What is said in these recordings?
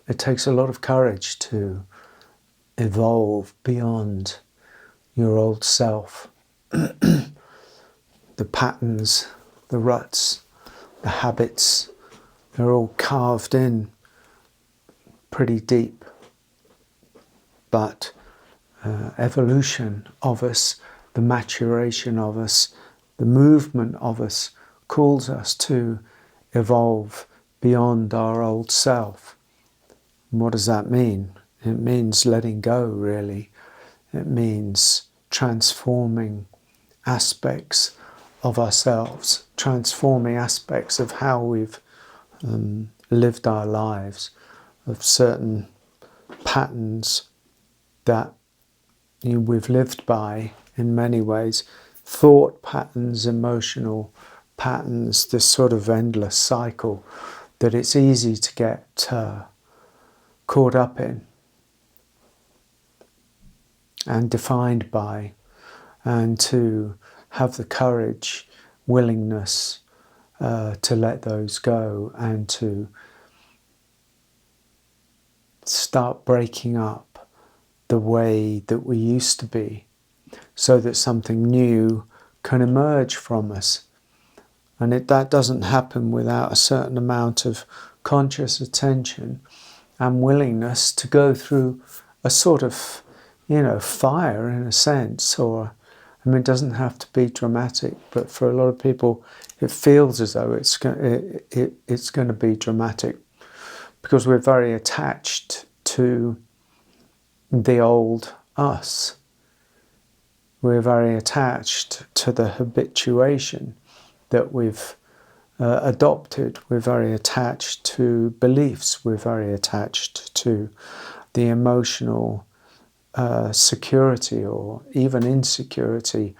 it takes a lot of courage to evolve beyond your old self. The patterns, the ruts, the habits, they're all carved in pretty deep. But evolution of us, the maturation of us, the movement of us calls us to evolve beyond our old self. And what does that mean? It means letting go, really. It means transforming aspects of ourselves, transforming aspects of how we've lived our lives, of certain patterns that we've lived by in many ways, thought patterns, emotional patterns, this sort of endless cycle that it's easy to get caught up in and defined by, and to have the courage, willingness to let those go and to start breaking up the way that we used to be so that something new can emerge from us. And that doesn't happen without a certain amount of conscious attention and willingness to go through a sort of, fire in a sense. Or, it doesn't have to be dramatic, but for a lot of people it feels as though it's going to be dramatic because we're very attached to the old us. We're very attached to the habituation that we've adopted. We're very attached to beliefs. We're very attached to the emotional security or even insecurity,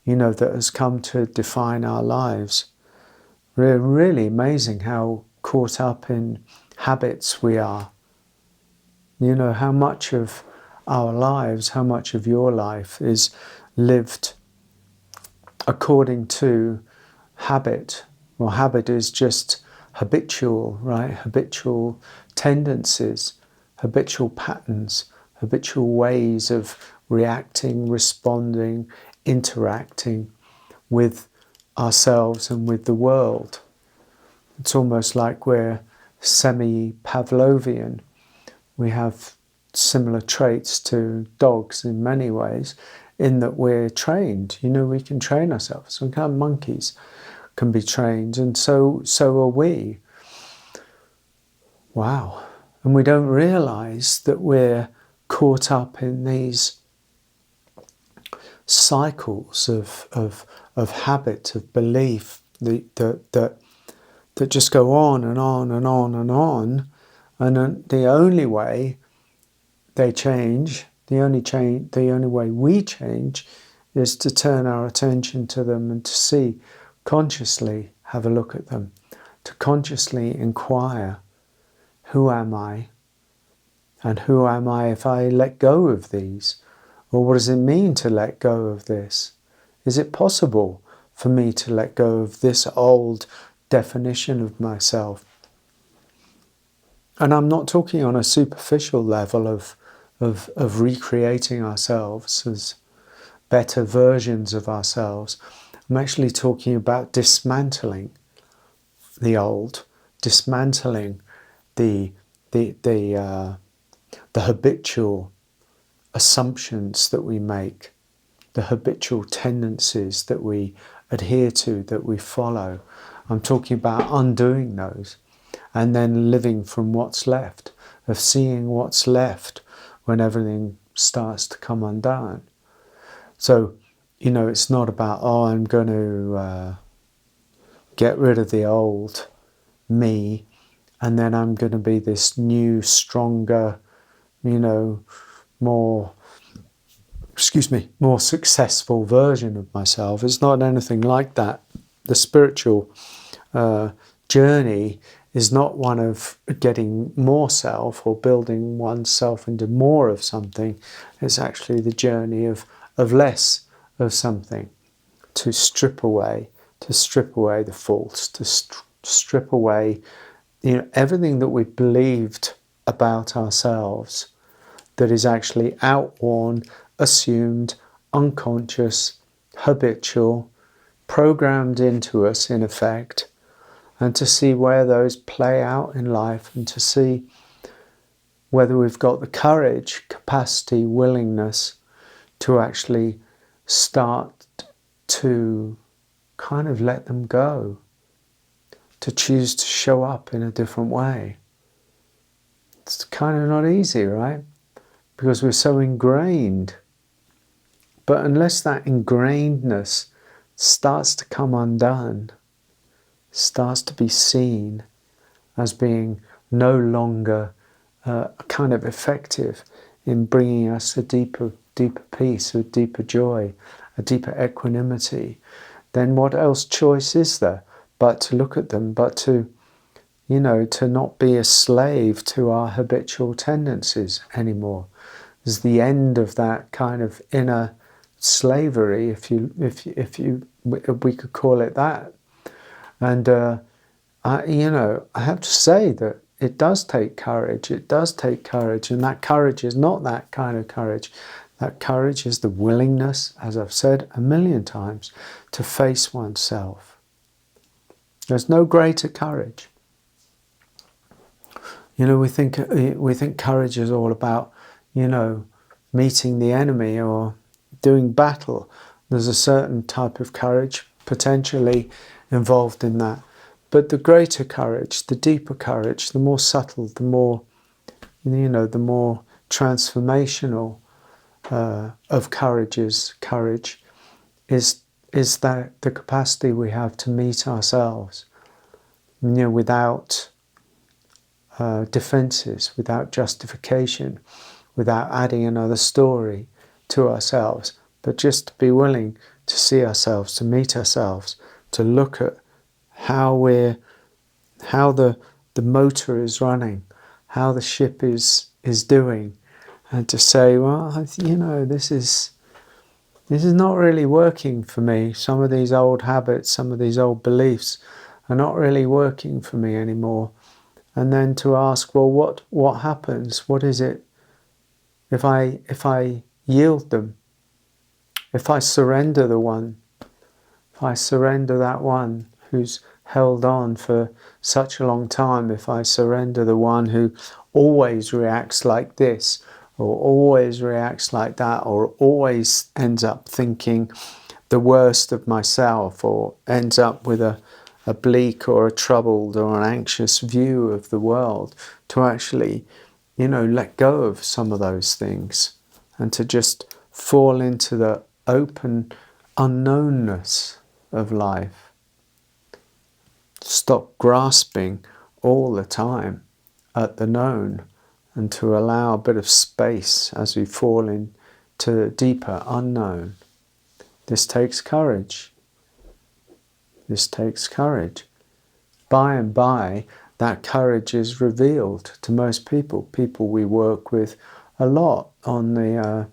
that has come to define our lives. Really amazing how caught up in habits we are. How much of our lives, how much of your life is lived according to habit. Well, habit is just habitual, right? Habitual tendencies, habitual patterns, habitual ways of reacting, responding, interacting with ourselves and with the world. It's almost like we're semi-Pavlovian. We have similar traits to dogs in many ways, in that we're trained. We can train ourselves. We can, monkeys can be trained, and so are we. Wow. And we don't realize that we're caught up in these cycles of habit, of belief that just go on and on and on and on. And the only way they change, the only way we change is to turn our attention to them and to see, consciously have a look at them, to consciously inquire, who am I? And who am I if I let go of these? Or what does it mean to let go of this? Is it possible for me to let go of this old definition of myself? And I'm not talking on a superficial level of recreating ourselves as better versions of ourselves. I'm actually talking about dismantling the old, dismantling the habitual assumptions that we make, the habitual tendencies that we adhere to, that we follow. I'm talking about undoing those and then living from what's left, of seeing what's left when everything starts to come undone. So, it's not about, I'm going to get rid of the old me and then I'm going to be this new, stronger, more successful version of myself. It's not anything like that. The spiritual journey is not one of getting more self or building oneself into more of something. It's actually the journey of less of something, to strip away the faults, to strip away everything that we believed about ourselves that is actually outworn, assumed, unconscious, habitual, programmed into us in effect, and to see where those play out in life, and to see whether we've got the courage, capacity, willingness to actually start to kind of let them go, to choose to show up in a different way. It's kind of not easy, right? Because we're so ingrained. But unless that ingrainedness starts to come undone, starts to be seen as being no longer kind of effective in bringing us a deeper peace, a deeper joy, a deeper equanimity, then what else choice is there but to look at them, but to, to not be a slave to our habitual tendencies anymore. It's the end of that kind of inner slavery, if we could call it that. And I have to say that it does take courage. It does take courage, and that courage is not that kind of courage. That courage is the willingness, as I've said a million times, to face oneself. There's no greater courage. We think courage is all about, meeting the enemy or doing battle. There's a certain type of courage potentially involved in that. But the greater courage, the deeper courage, the more subtle, the more, the more transformational of courage is that the capacity we have to meet ourselves, without defenses, without justification, without adding another story to ourselves, but just to be willing to see ourselves, to meet ourselves, to look at how the motor is running, how the ship is doing, and to say, well, this is not really working for me. Some of these old habits, some of these old beliefs are not really working for me anymore. And then to ask, well, what happens? What is it if I yield them? If I surrender if I surrender that one who's held on for such a long time, if I surrender the one who always reacts like this, or always reacts like that, or always ends up thinking the worst of myself, or ends up with a bleak or a troubled or an anxious view of the world, to actually, let go of some of those things and to just fall into the open unknownness of life. Stop grasping all the time at the known, and to allow a bit of space as we fall into the deeper unknown. This takes courage. This takes courage. By and by, that courage is revealed to most people we work with a lot on the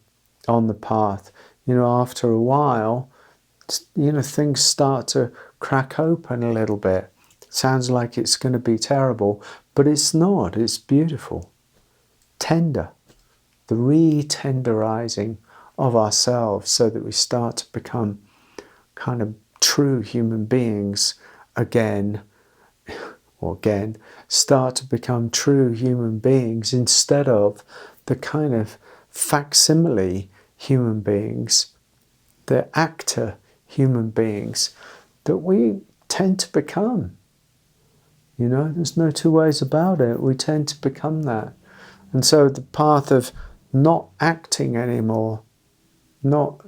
path. After a while, things start to crack open a little bit. Sounds like it's going to be terrible, but it's not. It's beautiful. Tender. The re-tenderizing of ourselves, so that we start to become kind of true human beings again, start to become true human beings instead of the kind of facsimile human beings, the actor human beings that we tend to become. There's no two ways about it. We tend to become that. And so the path of not acting anymore, not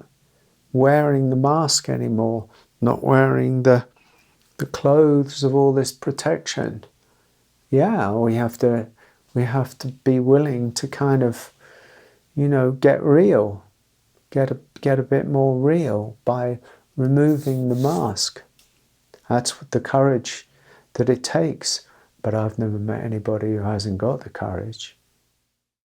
wearing the mask anymore, not wearing the clothes of all this protection. Yeah, we have to be willing to kind of, get real, get a bit more real by removing the mask. That's the courage that it takes. But I've never met anybody who hasn't got the courage.